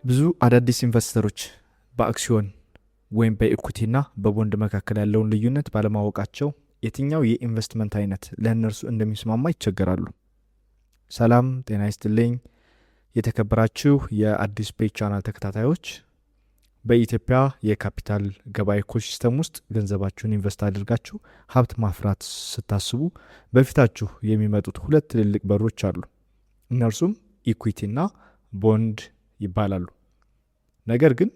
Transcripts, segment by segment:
ብዙ አዳዲስ ኢንቨስተሮች በአክሲዮን ወይም በኢኩዊቲና በቦንድ መካከል ያለውን ልዩነት ባለማወቃቸው የትኛው የኢንቨስትመንት አይነት ለእነርሱ እንደሚስማማ ይቸገራሉ። ሰላም ጤና ይስጥልኝ የተከበራችሁ የአዲስ ፔጅ ቻናል ተከታታዮች፣ በኢትዮጵያ የካፒታል ገበያ ኢኮሲስተም ውስጥ ገንዘባችሁን ኢንቨስት አድርጋችሁ ሀብት ማፍራት ስታስቡ በፊታችሁ የሚመጡት ሁለት ትልልቅ በሮች አሉ። እነርሱም ኢኩዊቲና ቦንድ ይባላሉ። ነገር ግን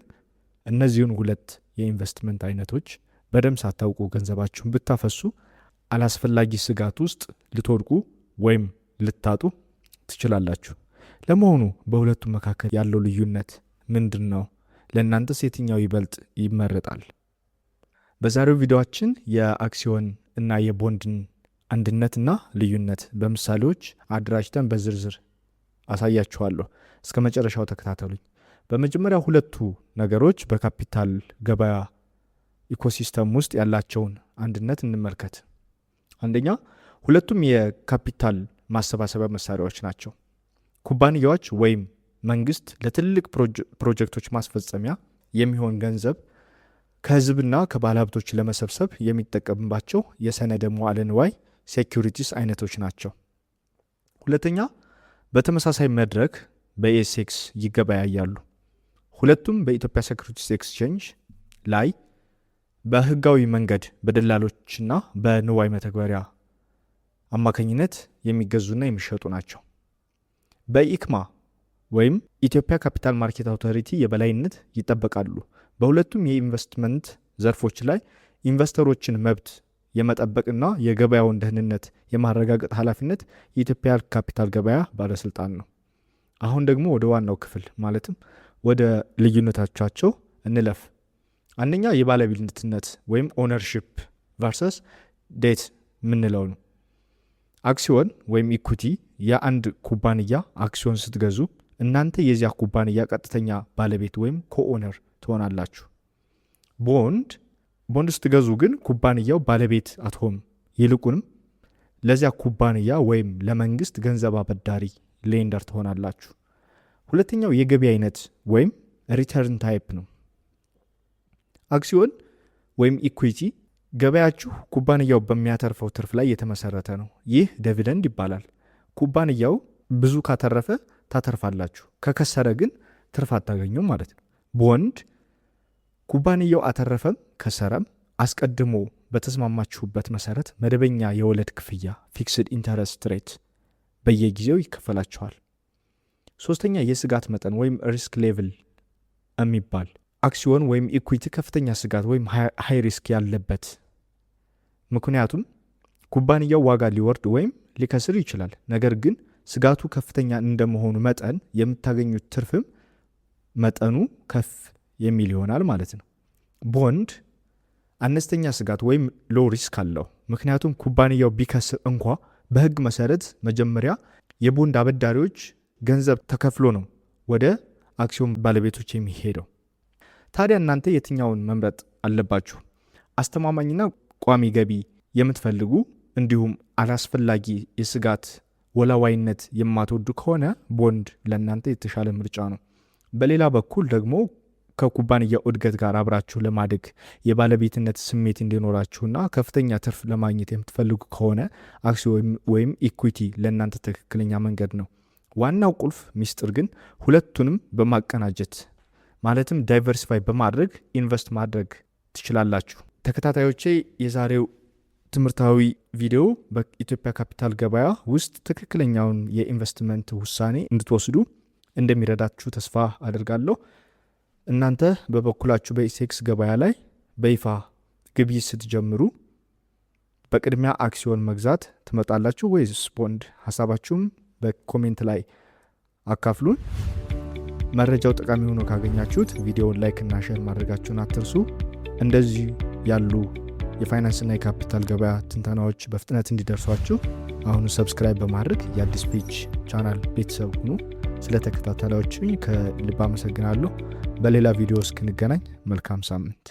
እነዚህን ሁለት የኢንቨስትመንት አይነቶች በደንብ ሳታውቁ ገንዘባችሁን ብታፈሱ አላስፈላጊ ስጋት ውስጥ ልትወድቁ ወይም ልታጡ ትችላላችሁ። ለመሆኑ በሁለቱ መካከል ያለው ልዩነት ምንድን ነው? ለእናንተስ የትኛው ይበልጥ ይመረጣል? በዛሬው ቪዲዮአችን የአክሲዮን እና የቦንድን አንድነትና ልዩነት በምሳሌዎች አደራጅተን በዝርዝር አሳያችኋለሁ። እስከ መጨረሻው ተከታተሉኝ። በመጀመሪያ ሁለቱ ነገሮች በካፒታል ገበያ ኢኮሲስተም ውስጥ ያላቸውን አንድነት እንመልከት። አንደኛ፣ ሁለቱም የካፒታል ማሰባሰቢያ መሳሪያዎች ናቸው። ኩባንያዎች ወይም መንግስት ለትልቅ ፕሮጀክቶች ማስፈጸሚያ የሚሆን ገንዘብ ከህዝብና ከባለሀብቶች ለመሰብሰብ የሚጠቀምባቸው የሰነደ መዋዕለ ንዋይ ሴኩሪቲስ አይነቶች ናቸው። ሁለተኛ፣ በተመሳሳይ መድረክ በኤሴክስ ይገበያያሉ። ሁለቱም በኢትዮጵያ ሴኩሪቲስ ኤክስቼንጅ ላይ በህጋዊ መንገድ በደላሎችና በንዋይ መተግበሪያ አማካኝነት የሚገዙና የሚሸጡ ናቸው። በኢክማ ወይም ኢትዮጵያ ካፒታል ማርኬት አውቶሪቲ የበላይነት ይጠበቃሉ። በሁለቱም የኢንቨስትመንት ዘርፎች ላይ ኢንቨስተሮችን መብት የመጠበቅና የገበያውን ደህንነት የማረጋገጥ ኃላፊነት የኢትዮጵያ ካፒታል ገበያ ባለስልጣን ነው። አሁን ደግሞ ወደ ዋናው ክፍል ማለትም ወደ ልዩነቶቻቸው እንለፍ። አንደኛ፣ የባለቤትነት ወይም ኦነርሺፕ ቨርሰስ ዴት ምንለው ነው። አክሲዮን ወይም ኢኩዊቲ የአንድ ኩባንያ አክሲዮን ስትገዙ እናንተ የዚያ ኩባንያ ቀጥተኛ ባለቤት ወይም ኮኦነር ትሆናላችሁ። ቦንድ ስትገዙ ግን ኩባንያው ባለቤት አትሆኑም። ይልቁንም ለዚያ ኩባንያ ወይም ለመንግስት ገንዘብ አበዳሪ ሌንደር ትሆናላችሁ። ሁለተኛው የገቢ አይነት ወይም ሪተርን ታይፕ ነው። አክሲዮን ወይም ኢኩዊቲ ገበያችሁ ኩባንያው በሚያተርፈው ትርፍ ላይ የተመሰረተ ነው። ይህ ዲቪደንድ ይባላል። ኩባንያው ብዙ ካተረፈ ታተርፋላችሁ፣ ከከሰረ ግን ትርፍ አታገኙም ማለት ነው። ቦንድ ኩባንያው አተረፈም ከሰረም አስቀድሞ በተስማማችሁበት መሰረት መደበኛ የወለድ ክፍያ ፊክስድ ኢንተረስት ሬት በየጊዜው ይከፈላችኋል። ሶስተኛ፣ የስጋት መጠን ወይም ሪስክ ሌቭል የሚባል አክሲዮን ወይም ኢኩዊቲ ከፍተኛ ስጋት ወይም ሃይ ሪስክ ያለበት፣ ምክንያቱም ኩባንያው ዋጋ ሊወርድ ወይም ሊከስር ይችላል። ነገር ግን ስጋቱ ከፍተኛ እንደመሆኑ መጠን የምታገኙት ትርፍም መጠኑ ከፍ የሚል ይሆናል ማለት ነው። ቦንድ አነስተኛ ስጋት ወይም ሎ ሪስክ አለው። ምክንያቱም ኩባንያው ቢከስር እንኳ በህግ መሰረት መጀመሪያ የቦንድ አበዳሪዎች ገንዘብ ተከፍሎ ነው ወደ አክሲዮን ባለቤቶች የሚሄደው። ታዲያ እናንተ የትኛውን መምረጥ አለባችሁ? አስተማማኝና ቋሚ ገቢ የምትፈልጉ እንዲሁም አላስፈላጊ የስጋት ወላዋይነት የማትወዱ ከሆነ ቦንድ ለእናንተ የተሻለ ምርጫ ነው። በሌላ በኩል ደግሞ ከኩባንያው እድገት ጋር አብራችሁ ለማደግ የባለቤትነት ስሜት እንዲኖራችሁና ከፍተኛ ትርፍ ለማግኘት የምትፈልጉ ከሆነ አክሲዮን ወይም ኢኩዊቲ ለእናንተ ትክክለኛ መንገድ ነው። ዋናው ቁልፍ ሚስጥር ግን ሁለቱንም በማቀናጀት ማለትም ዳይቨርሲፋይ በማድረግ ኢንቨስት ማድረግ ትችላላችሁ። ተከታታዮቼ፣ የዛሬው ትምህርታዊ ቪዲዮ በኢትዮጵያ ካፒታል ገበያ ውስጥ ትክክለኛውን የኢንቨስትመንት ውሳኔ እንድትወስዱ እንደሚረዳችሁ ተስፋ አድርጋለሁ። እናንተ በበኩላችሁ በኢሴክስ ገበያ ላይ በይፋ ግብይት ስትጀምሩ በቅድሚያ አክሲዮን መግዛት ትመጣላችሁ ወይስ ቦንድ? ሀሳባችሁም በኮሜንት ላይ አካፍሉን። መረጃው ጠቃሚ ሆኖ ካገኛችሁት ቪዲዮውን ላይክ እና ሼር ማድረጋችሁን አትርሱ። እንደዚህ ያሉ የፋይናንስና የካፒታል ገበያ ትንተናዎች በፍጥነት እንዲደርሷችሁ አሁኑ ሰብስክራይብ በማድረግ የአዲስ ፔጅ ቻናል ቤተሰብ ሁኑ። ስለተከታተላችሁኝ ከልብ አመሰግናለሁ። በሌላ ቪዲዮ እስክንገናኝ መልካም ሳምንት።